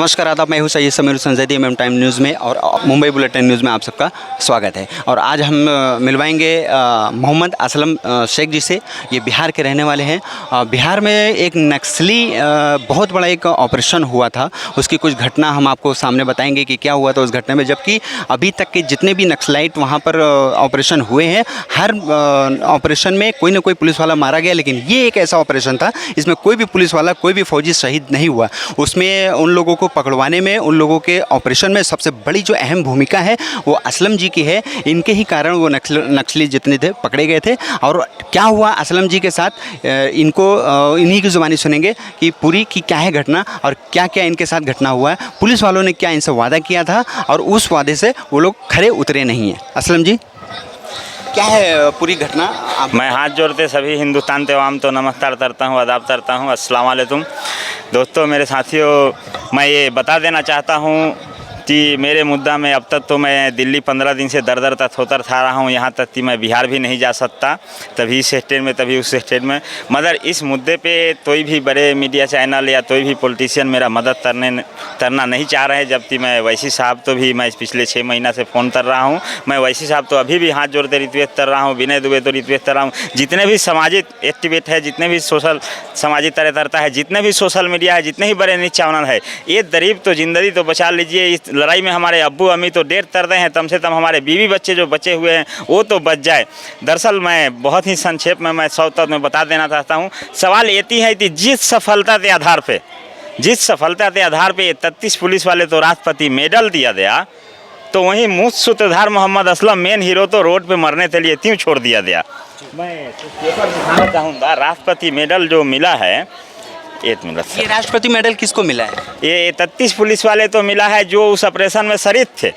नमस्कार आदाब, मैं हूं Syed Sameer Hussain Zaidi MM time news में और मुंबई बुलेटिन न्यूज़ में आप सबका स्वागत है। और आज हम मिलवाएंगे मोहम्मद असलम शेख जी से। ये बिहार के रहने वाले हैं। बिहार में एक नक्सली बहुत बड़ा एक ऑपरेशन हुआ था, उसकी कुछ घटना हम आपको सामने बताएंगे कि क्या हुआ था उस घटना में। जबकि अभी तक के जितने भी नक्सलाइट वहाँ पर ऑपरेशन हुए हैं, हर ऑपरेशन में कोई ना कोई पुलिस वाला मारा गया, लेकिन ये एक ऐसा ऑपरेशन था इसमें कोई भी पुलिस वाला, कोई भी फौजी शहीद नहीं हुआ। उसमें उन लोगों को पकड़वाने में, उन लोगों के ऑपरेशन में सबसे बड़ी जो अहम भूमिका है वो असलम जी की है। इनके ही कारण वो नक्सली जितने थे पकड़े गए थे। और क्या हुआ असलम जी के साथ, इनको इन्हीं की ज़ुबानी सुनेंगे कि पूरी की क्या है घटना और क्या क्या इनके साथ घटना हुआ है, पुलिस वालों ने क्या इनसे वादा किया था और उस वादे से वो लोग खरे उतरे नहीं हैं। असलम जी, क्या है पूरी घटना? मैं हाथ जोड़ते सभी हिंदुस्तान तवाम तो नमस्कार करता हूँ, आदाब करता हूँ, अस्सलाम वालेकुम। दोस्तों, मेरे साथियों, मैं ये बता देना चाहता हूँ कि मेरे मुद्दा में अब तक तो मैं दिल्ली 15 दिन से दर तक होतर था रहा हूँ, यहाँ तक कि मैं बिहार भी नहीं जा सकता, तभी इस स्टेट में तभी उस स्टेट में। मगर इस मुद्दे पे कोई भी बड़े मीडिया चैनल या कोई भी पॉलिटिशियन मेरा मदद करना नहीं चाह रहे हैं। जबकि मैं वैसी साहब तो भी मैं पिछले 6 महीना से फ़ोन कर रहा हूँ। मैं वैसी साहब तो अभी भी हाथ जोड़ते रिक्वेस्ट कर रहा हूँ, विनय दुबे तो रिक्वेस्ट कर रहा हूँ। जितने भी सामाजिक एक्टिविस्ट है, जितने भी सोशल सामाजिक तरह है, जितने भी सोशल मीडिया है, जितने ही बड़े न्यूज़ चैनल है, ये गरीब तो ज़िंदगी तो बचा लीजिए। इस लड़ाई में हमारे अब्बू अम्मी तो डेढ़ तर रहे हैं, कम से कम हमारे बीवी बच्चे जो बचे हुए हैं वो तो बच जाए। दरअसल मैं बहुत ही संक्षेप में मैं 100 तक में बता देना चाहता हूँ। सवाल ये है कि जिस सफलता के आधार पे 33 पुलिस वाले तो राष्ट्रपति मेडल दिया गया, तो वहीं मुख्य सूत्रधार मोहम्मद असलम मेन हीरो तो रोड पे मरने के लिए क्यों छोड़ दिया गया। मैं पेपर दिखाना चाहूँगा। राष्ट्रपति मेडल जो मिला है, एक मिनट, ये राष्ट्रपति मेडल किसको मिला है? ये 33 पुलिस वाले तो मिला है जो उस ऑपरेशन में शरीक थे।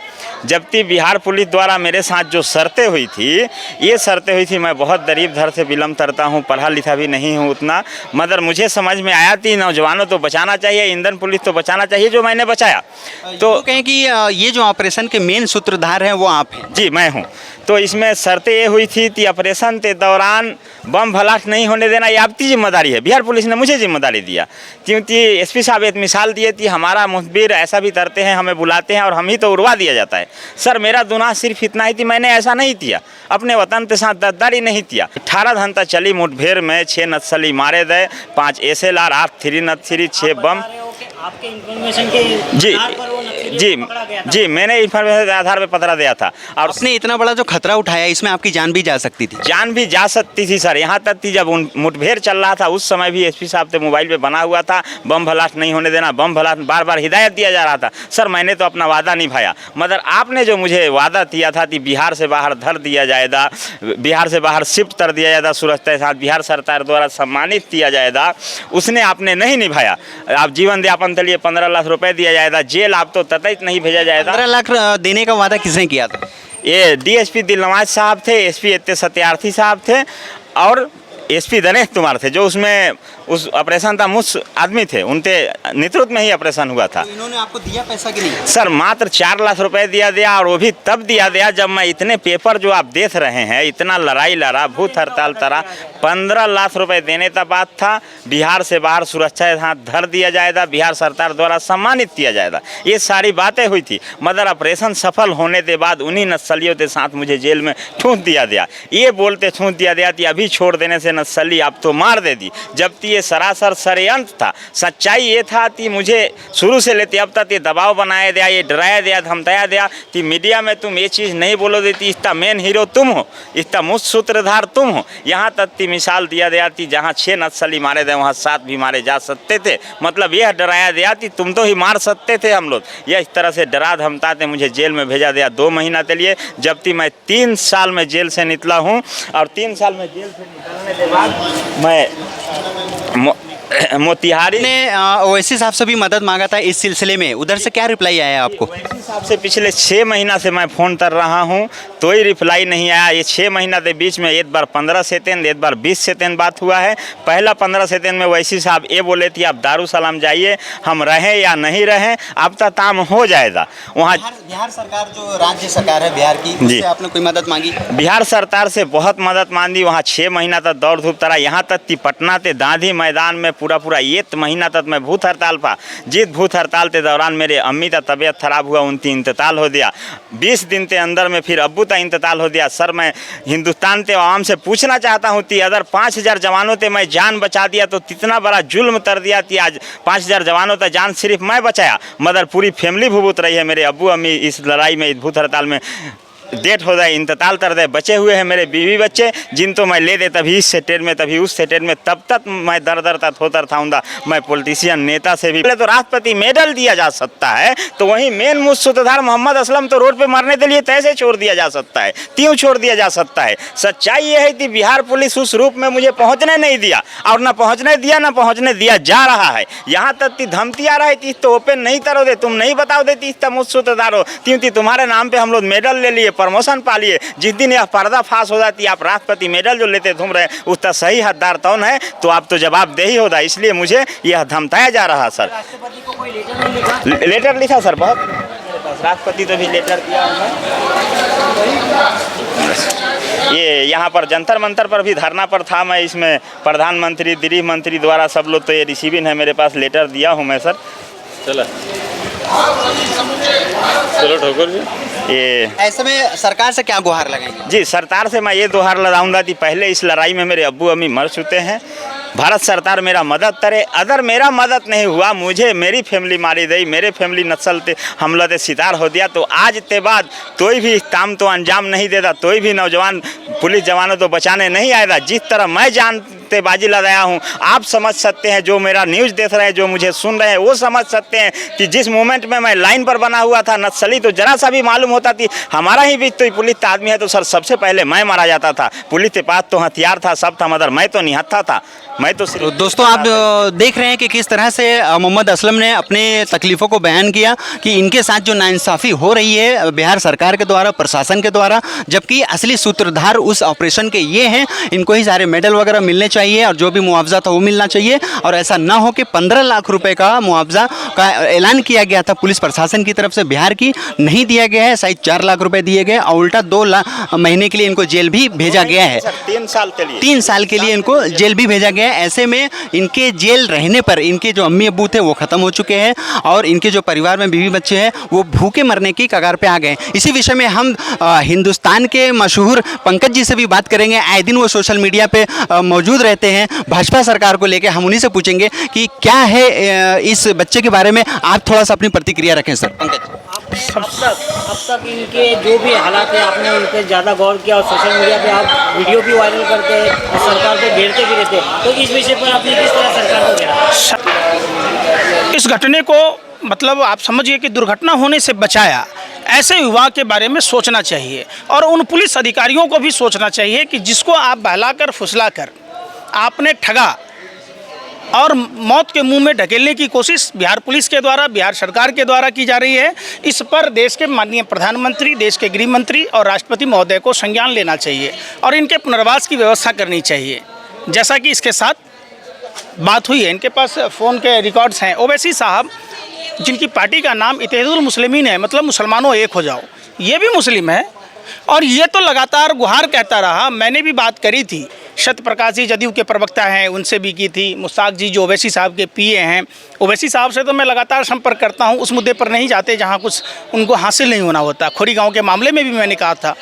जबकि बिहार पुलिस द्वारा मेरे साथ जो शर्तें हुई थी, मैं बहुत गरीब घर से बिलोंग करता हूँ, पढ़ा लिखा भी नहीं हूँ उतना, मगर मुझे समझ में आया कि नौजवानों तो बचाना चाहिए, इंडियन पुलिस तो बचाना चाहिए, जो मैंने बचाया। तो कहें कि ये जो ऑपरेशन के मेन सूत्रधार हैं वो आप हैं? जी, मैं हूँ। तो इसमें शर्तें ये हुई थी कि ऑपरेशन के दौरान बम ब्लास्ट नहीं होने देना, ये आपकी जिम्मेदारी है। बिहार पुलिस ने मुझे जिम्मेदारी दिया, क्योंकि एसपी साहब एक मिसाल दिए कि हमारा मुखबिर ऐसा भी करते हैं, हमें बुलाते हैं और हम ही तो उड़वा दिया जाता है। सर, मेरा गुनाह सिर्फ इतना ही कि मैंने ऐसा नहीं किया, अपने वतन के साथ गद्दारी नहीं किया। 18 घंटा चली मुठभेड़ में 6 नक्सली मारे गए, 5 SLR, 8 303, 6 बम। आपके इन्फॉर्मेशन के जी, मैंने इन्फॉर्मेशन के आधार पे पकड़ा दिया था। और उसने इतना बड़ा जो खतरा उठाया, इसमें आपकी जान भी जा सकती थी। जान भी जा सकती थी सर। यहाँ तक कि जब मुठभेड़ चल रहा था उस समय भी एसपी साहब के मोबाइल पे बना हुआ था बम ब्लास्ट नहीं होने देना, बम ब्लास्ट बार बार हिदायत दिया जा रहा था। सर, मैंने तो अपना वादा निभाया, मगर आपने जो मुझे वादा किया था कि बिहार से बाहर धर दिया जाएगा, बिहार से बाहर शिफ्ट कर दिया जाएगा, सुरक्षा के साथ बिहार सरकार द्वारा सम्मानित किया जाएगा, उसने आपने नहीं निभाया। आप जीवन यापन के लिए 15 लाख रुपए दिया जाएगा, जेल आप तो ततई नहीं भेजा जाएगा। 15 लाख देने का वादा किसने किया था? ये DSP दिलनवाज साहब थे, SP सत्यार्थी साहब थे और SP दिनेश कुमार थे, जो उसमें उस ऑपरेशन का मुख्य आदमी थे। उनके नेतृत्व में ही ऑपरेशन हुआ था। तो इन्होंने आपको दिया पैसा कि नहीं? सर, मात्र 4 लाख रुपए दिया और वो भी तब दिया गया जब मैं इतने पेपर जो आप देख रहे हैं, इतना लड़ाई लड़ा, भूत हड़ताल तरा, 15 लाख रुपए देने का बात था। बिहार से बाहर सुरक्षा के साथ धर दिया जाएगा, बिहार सरकार द्वारा सम्मानित किया जाएगा, ये सारी बातें हुई थी। मगर ऑपरेशन सफल होने के बाद उन्हीं नक्सलियों के साथ मुझे जेल में ठूंस दिया गया। ये बोलते ठूंस दिया गया कि अभी छोड़ देने से नक्सली आप तो मार दे दी, जबकि ये सरासर षड्यंत्र था। सच्चाई ये था कि मुझे शुरू से लेते अब तक ये दबाव बनाया गया, ये डराया गया, धमकाया गया कि मीडिया में तुम ये चीज़ नहीं बोलोगे कि इसका मेन हीरो तुम हो, इसका मुख्य सूत्रधार तुम हो। यहाँ तक की मिसाल दिया गया कि जहाँ 6 नक्सली मारे गए वहाँ 7 भी मारे जा सकते थे। मतलब यह डराया गया कि तुम तो ही मार सकते थे हम लोग। यह इस तरह से डरा धमकाते मुझे जेल में भेजा गया 2 महीना के लिए, जबकि मैं 3 साल में जेल से निकला हूँ। और 3 साल में जेल से निकलने के बाद मैं मोतिहारी ने ओवैसी साहब से भी मदद मांगा था इस सिलसिले में, उधर से क्या रिप्लाई आया आपको? ओवैसी साहब से पिछले 6 महीना से मैं फ़ोन कर रहा हूँ, तो ही रिप्लाई नहीं आया। ये 6 महीना के बीच में एक बार 15 सेकंड, एक बार 20 सेकंड बात हुआ है। पहला 15 सेकंड में वैसी साहब ये बोले थे आप दारुसलाम जाइए, हम रहें या नहीं रहें अब तक काम हो जाएगा। वहाँ बिहार सरकार जो राज्य सरकार है बिहार की, उससे आपने कोई मदद मांगी? बिहार सरकार से बहुत मदद मांगी। वहाँ 6 महीना तक दौड़ धूप तरा, यहाँ तक कि पटना के गांधी मैदान में पूरा 1 महीना तक मैं भूख हड़ताल पा। जिस भूख हड़ताल के दौरान मेरे अम्मी का तबीयत खराब हुआ, उनकी इंतकाल हो गया। 20 दिन के अंदर में फिर अब्बू का इंतकाल हो गया। सर मैं हिंदुस्तान के आवाम से पूछना चाहता हूँ कि अगर 5000 जवानों से मैं जान बचा दिया तो कितना बड़ा जुल्म कर दिया कि आज 5000 जवानों का जान सिर्फ मैं बचाया, मगर पूरी फैमिली भुगत रही है। मेरे अब्बू अम्मी इस लड़ाई में, इस भूख हड़ताल में डेट हो जाए, इंतकाल कर दे। बचे हुए हैं मेरे बीवी बच्चे, जिन तो मैं ले दे तभी इस सेटेट में तभी उस सेटेट में, तब तक मैं दर तक होता था। मैं पॉलिटिशियन नेता से भी पहले तो राष्ट्रपति मेडल दिया जा सकता है, तो वहीं मेन मुझ सूत्रधार मोहम्मद असलम तो रोड पे मरने के लिए तैसे छोड़ दिया जा सकता है, क्यों छोड़ दिया जा सकता है। सच्चाई ये है कि बिहार पुलिस उस रूप में मुझे पहुँचने नहीं दिया, और न पहुँचने दिया न पहुँचने दिया जा रहा है। यहाँ तक कि धमकी आ रहा है कि तो ओपन नहीं करोगे, तुम नहीं बताओगे तीस मुझ सूत्रधार हो, क्योंकि तुम्हारे नाम पे हम लोग मेडल ले लिए, प्रमोशन पा लिए। जिस दिन यह पर्दाफाश हो जाती है, आप राष्ट्रपति मेडल जो लेते घूम रहे हैं, उसका सही हकदार कौन है, तो आप तो जवाब दे ही होगा। इसलिए मुझे यह धमकाया जा रहा सर। राष्ट्रपति को कोई लेटर नहीं लिखा? लेटर लिखा सर, बहुत राष्ट्रपति तो भी लेटर दिया हूँ। ये यहाँ पर जंतर मंतर पर भी धरना पर था मैं, इसमें प्रधानमंत्री, गृह मंत्री द्वारा सब लोग तो ये रिसीविंग है, मेरे पास लेटर दिया हूँ मैं सर। चलो ठोकर जी। ये ऐसे में सरकार से क्या गुहार लगाएंगे? जी, सरकार से मैं ये गुहार लगाऊंगा कि पहले इस लड़ाई में मेरे अब्बू अम्मी मर चुके हैं, भारत सरकार मेरा मदद करे। अगर मेरा मदद नहीं हुआ, मुझे मेरी फैमिली मारी गई, मेरे फैमिली नस्ल ते हमला के शिकार हो दिया, तो आज के बाद कोई भी काम तो अंजाम नहीं देता, कोई भी नौजवान पुलिस जवानों तो बचाने नहीं आएगा। जिस तरह मैं जान पे बाजी लगाया हूँ, आप समझ सकते हैं, जो मेरा न्यूज़ देख रहे हैं, जो मुझे सुन रहे हैं, वो समझ सकते हैं कि जिस मोमेंट में मैं लाइन पर बना हुआ था नक्सली, तो जरा सा भी मालूम होता थी हमारा ही बीच तो पुलिस का आदमी है, तो सर सबसे पहले मैं मारा जाता था। पुलिस के पास तो हथियार था, सब था, मगर मैं तो निहत्था था। मैं तो दोस्तों आप देख रहे हैं कि किस तरह से मोहम्मद असलम ने अपने तकलीफ़ों को बयान किया कि इनके साथ जो नाइंसाफ़ी हो रही है बिहार सरकार के द्वारा, प्रशासन के द्वारा, जबकि असली सूत्रधार उस ऑपरेशन के ये हैं। इनको ही सारे मेडल वगैरह मिलने चाहिए और जो भी मुआवजा था वो मिलना चाहिए, और ऐसा ना हो कि 15 लाख रुपए का मुआवजा का ऐलान किया गया था पुलिस प्रशासन की तरफ से, बिहार की नहीं दिया गया है। शायद 4 लाख रुपए दिए गए और उल्टा 2 महीने के लिए इनको जेल भी भेजा गया है। 3 साल के लिए 3 साल के लिए इनको जेल भी भेजा गया। ऐसे में इनके जेल रहने पर इनके जो अम्मी अब्बू थे वो ख़त्म हो चुके हैं, और इनके जो परिवार में बीवी बच्चे हैं वो भूखे मरने की कगार पे आ गए। इसी विषय में हम हिंदुस्तान के मशहूर पंकज जी से भी बात करेंगे। आए दिन वो सोशल मीडिया पे मौजूद रहते हैं भाजपा सरकार को लेकर। हम उन्हीं से पूछेंगे कि क्या है इस बच्चे के बारे में। आप थोड़ा सा अपनी प्रतिक्रिया रखें सर। पंकज, अब तक इनके जो भी हालात हैं आपने उन पर ज़्यादा गौर किया, और सोशल मीडिया पे आप वीडियो भी वायरल करते हैं और सरकार को घेरते भी रहते हैं, तो इस विषय पर आपने किस तरह सरकार को घेरा? इस घटने को मतलब आप समझिए कि दुर्घटना होने से बचाया, ऐसे युवा के बारे में सोचना चाहिए, और उन पुलिस अधिकारियों को भी सोचना चाहिए कि जिसको आप बहलाकर फुसलाकर आपने ठगा और मौत के मुंह में ढकेलने की कोशिश बिहार पुलिस के द्वारा, बिहार सरकार के द्वारा की जा रही है। इस पर देश के माननीय प्रधानमंत्री, देश के गृह मंत्री और राष्ट्रपति महोदय को संज्ञान लेना चाहिए और इनके पुनर्वास की व्यवस्था करनी चाहिए। जैसा कि इसके साथ बात हुई है, इनके पास फ़ोन के रिकॉर्ड्स हैं। ओवैसी साहब, जिनकी पार्टी का नाम इत्तेहादुल मुस्लिमीन है, मतलब मुसलमानों एक हो जाओ, ये भी मुस्लिम है, और ये तो लगातार गुहार कहता रहा। मैंने भी बात करी थी, सत्य प्रकाश जी जदयू के प्रवक्ता हैं, उनसे भी की थी। मुश्ताक जी जो ओवैसी साहब के पीए हैं, ओवैसी साहब से तो मैं लगातार संपर्क करता हूं। उस मुद्दे पर नहीं जाते जहां कुछ उनको हासिल नहीं होना होता। खोरी गांव के मामले में भी मैंने कहा था,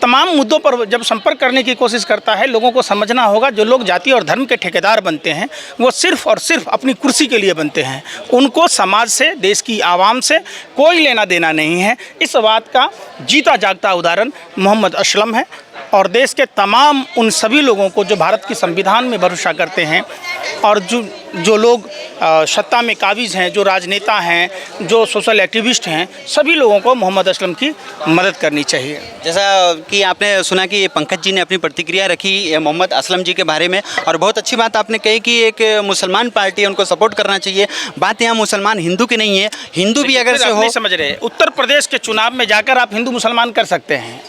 तमाम मुद्दों पर जब संपर्क करने की कोशिश करता है, लोगों को समझना होगा जो लोग जाति और धर्म के ठेकेदार बनते हैं वो सिर्फ़ और सिर्फ अपनी कुर्सी के लिए बनते हैं। उनको समाज से, देश की आवाम से कोई लेना देना नहीं है। इस बात का जीता जागता उदाहरण मोहम्मद असलम है। और देश के तमाम उन सभी लोगों को जो भारत की संविधान में भरोसा करते हैं और जो लोग सत्ता में काबिज हैं, जो राजनेता हैं, जो सोशल एक्टिविस्ट हैं, सभी लोगों को मोहम्मद असलम की मदद करनी चाहिए। जैसा कि आपने सुना कि पंकज जी ने अपनी प्रतिक्रिया रखी मोहम्मद असलम जी के बारे में, और बहुत अच्छी बात आपने कही कि एक मुसलमान पार्टी है, उनको सपोर्ट करना चाहिए। बात यहाँ मुसलमान हिंदू की नहीं है, हिंदू भी अगर से आप हो, नहीं समझ रहे, उत्तर प्रदेश के चुनाव में जाकर आप हिंदू मुसलमान कर सकते हैं,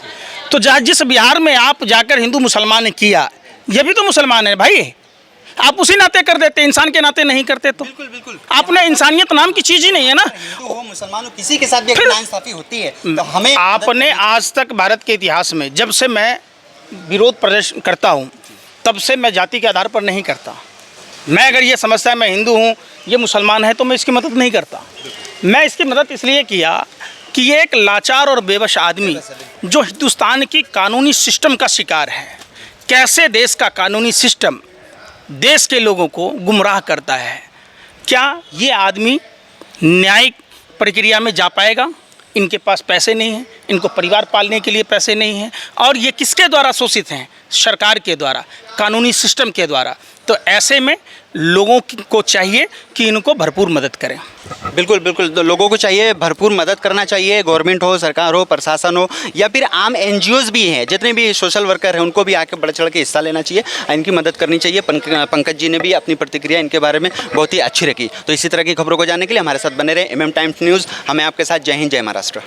तो जहाँ जिस बिहार में आप जाकर हिंदू मुसलमान किया, ये भी तो मुसलमान है भाई। आप उसी नाते कर देते, इंसान के नाते नहीं करते तो बिल्कुल बिल्कुल आपने इंसानियत नाम की चीज़ ही नहीं है ना। हिंदू हो मुसलमान हो, किसी के साथ भी अगर नाइंसाफी होती है तो हमें आपने आज तक भारत के इतिहास में, जब से मैं विरोध प्रदर्शन करता हूँ तब से मैं जाति के आधार पर नहीं करता। मैं अगर ये समझता है मैं हिंदू हूँ, ये मुसलमान है, तो मैं इसकी मदद नहीं करता। मैं इसकी मदद इसलिए किया कि ये एक लाचार और बेबस आदमी जो हिंदुस्तान की कानूनी सिस्टम का शिकार है, कैसे देश का कानूनी सिस्टम देश के लोगों को गुमराह करता है। क्या ये आदमी न्यायिक प्रक्रिया में जा पाएगा? इनके पास पैसे नहीं हैं, इनको परिवार पालने के लिए पैसे नहीं हैं, और ये किसके द्वारा शोषित हैं? सरकार के द्वारा, कानूनी सिस्टम के द्वारा। तो ऐसे में लोगों को चाहिए कि इनको भरपूर मदद करें। बिल्कुल बिल्कुल, तो लोगों को चाहिए भरपूर मदद करना चाहिए। गवर्नमेंट हो, सरकार हो, प्रशासन हो, या फिर आम एनजीओज भी हैं, जितने भी सोशल वर्कर हैं, उनको भी आके बढ़ चढ़ के हिस्सा लेना चाहिए, इनकी मदद करनी चाहिए। पंकज जी ने भी अपनी प्रतिक्रिया इनके बारे में बहुत ही अच्छी रखी। तो इसी तरह की खबरों को जानने के लिए हमारे साथ बने रहे MM टाइम्स न्यूज़। हमें आपके साथ जय हिंद, जय महाराष्ट्र।